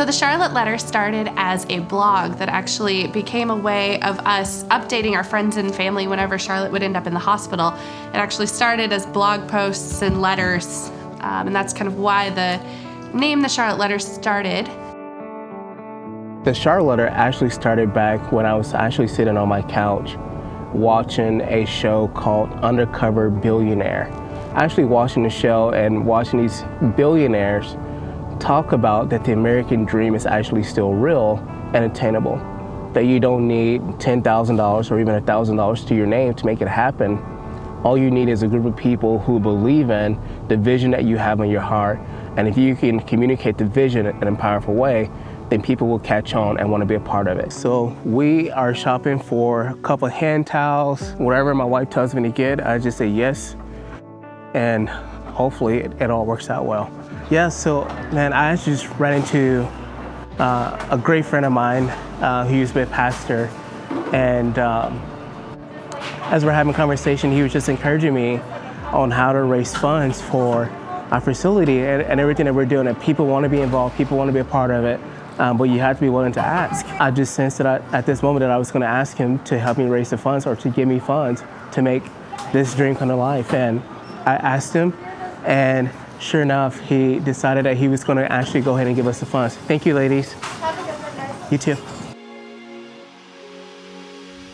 So the Charlotte Letter started as a blog that actually became a way of us updating our friends and family whenever Charlotte would end up in the hospital. It actually started as blog posts and letters, and that's kind of why the name the Charlotte Letter started. The Charlotte Letter actually started back when I was actually sitting on my couch watching a show called Undercover Billionaire. Actually watching the show and watching these billionaires talk about that the American dream is actually still real and attainable, that you don't need $10,000 or even $1,000 to your name to make it happen. All you need is a group of people who believe in the vision that you have in your heart, and if you can communicate the vision in a powerful way, then people will catch on and want to be a part of it. So we are shopping for a couple of hand towels. Whatever my wife tells me to get, I just say yes, and hopefully it all works out well. Yeah, so man, I actually just ran into a great friend of mine who used to be a pastor, and as we're having a conversation, he was just encouraging me on how to raise funds for our facility and everything that we're doing. And people want to be involved, people want to be a part of it, but you have to be willing to ask. I just sensed that at this moment that I was going to ask him to help me raise the funds or to give me funds to make this dream come to life. And I asked him, and sure enough, he decided that he was going to actually go ahead and give us the funds. Thank you, ladies. Have a good one, guys. You too.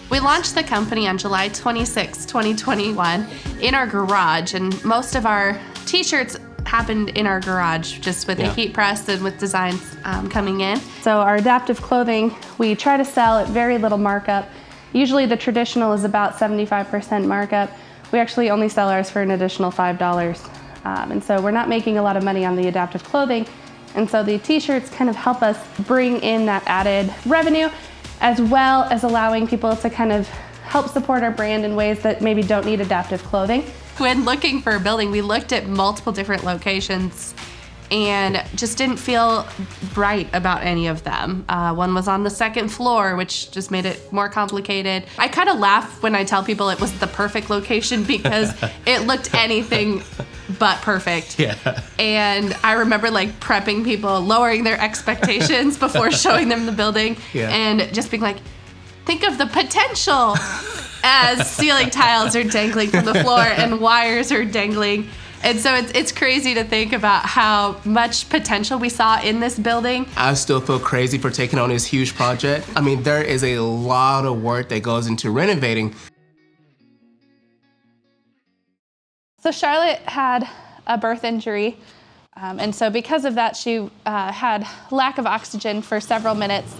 We launched the company on July 26, 2021 in our garage, and most of our t-shirts happened in our garage just with a heat press and with designs coming in. So our adaptive clothing, we try to sell at very little markup. Usually the traditional is about 75% markup. We actually only sell ours for an additional $5. And so we're not making a lot of money on the adaptive clothing. And so the t-shirts kind of help us bring in that added revenue, as well as allowing people to kind of help support our brand in ways that maybe don't need adaptive clothing. When looking for a building, we looked at multiple different locations and just didn't feel right about any of them. One was on the second floor, which just made it more complicated. I kind of laugh when I tell people it was the perfect location because it looked anything but perfect. Yeah. And I remember like prepping people, lowering their expectations before showing them the building, and just being like, think of the potential as ceiling tiles are dangling from the floor and wires are dangling. And so it's crazy to think about how much potential we saw in this building. I still feel crazy for taking on this huge project. I mean, there is a lot of work that goes into renovating. So Charlotte had a birth injury, and so because of that, she had lack of oxygen for several minutes.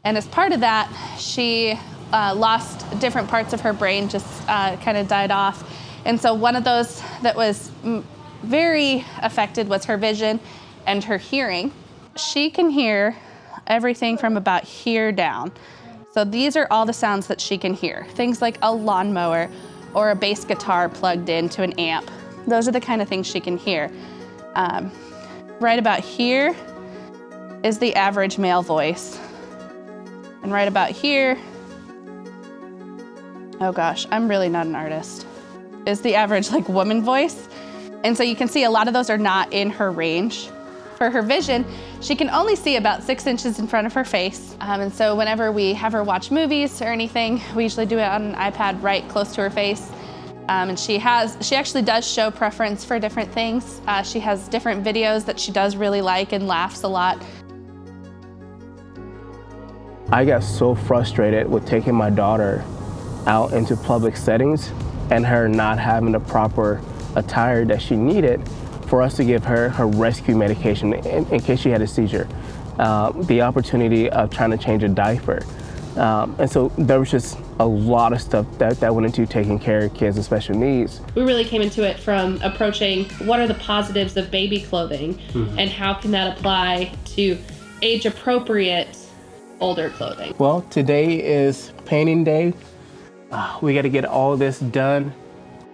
And as part of that, she lost different parts of her brain, just kind of died off. And so one of those that was very affected was her vision and her hearing. She can hear everything from about here down. So these are all the sounds that she can hear. Things like a lawnmower or a bass guitar plugged into an amp. Those are the kind of things she can hear. Right about here is the average male voice. And right about here, oh gosh, I'm really not an artist, is the average like woman voice. And so you can see a lot of those are not in her range. For her vision, she can only see about 6 inches in front of her face. And so whenever we have her watch movies or anything, we usually do it on an iPad right close to her face. And she actually does show preference for different things. She has different videos that she does really like and laughs a lot. I got so frustrated with taking my daughter out into public settings and her not having the proper attire that she needed for us to give her her rescue medication in case she had a seizure. The opportunity of trying to change a diaper. And so there was just a lot of stuff that went into taking care of kids with special needs. We really came into it from approaching what are the positives of baby clothing and how can that apply to age-appropriate older clothing. Well, today is painting day. We got to get all this done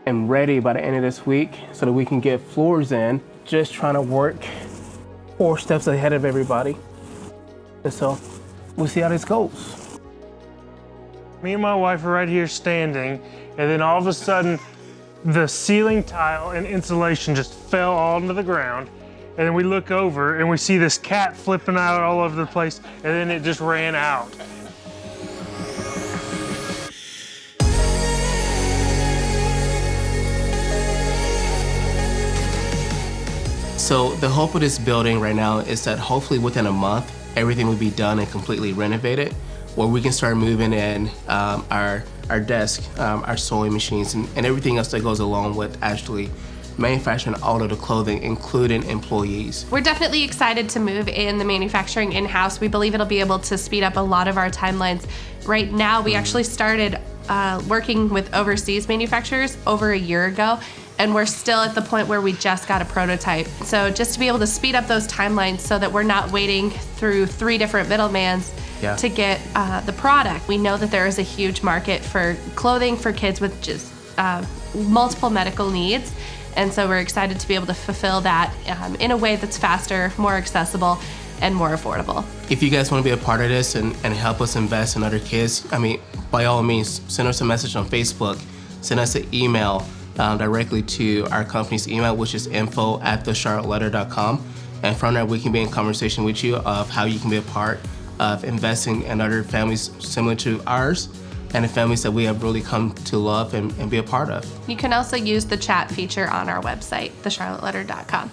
and ready by the end of this week so that we can get floors in. Just trying to work 4 steps ahead of everybody. And so we'll see how this goes. Me and my wife are right here standing, and then all of a sudden the ceiling tile and insulation just fell all into the ground, and then we look over and we see this cat flipping out all over the place, and then it just ran out. So the hope of this building right now is that hopefully within a month, everything will be done and completely renovated, where we can start moving in our desk, our sewing machines, and everything else that goes along with actually manufacturing all of the clothing, including employees. We're definitely excited to move in the manufacturing in-house. We believe it'll be able to speed up a lot of our timelines. Right now, we actually started working with overseas manufacturers over a year ago, and we're still at the point where we just got a prototype. So just to be able to speed up those timelines so that we're not waiting through 3 different middlemans to get the product. We know that there is a huge market for clothing for kids with just multiple medical needs. And so we're excited to be able to fulfill that in a way that's faster, more accessible, and more affordable. If you guys want to be a part of this and help us invest in other kids, I mean, by all means, send us a message on Facebook, send us an email directly to our company's email, which is info@thecharlotteletter.com. And from there, we can be in conversation with you of how you can be a part of investing in other families similar to ours, and the families that we have really come to love and be a part of. You can also use the chat feature on our website, thecharlotteletter.com.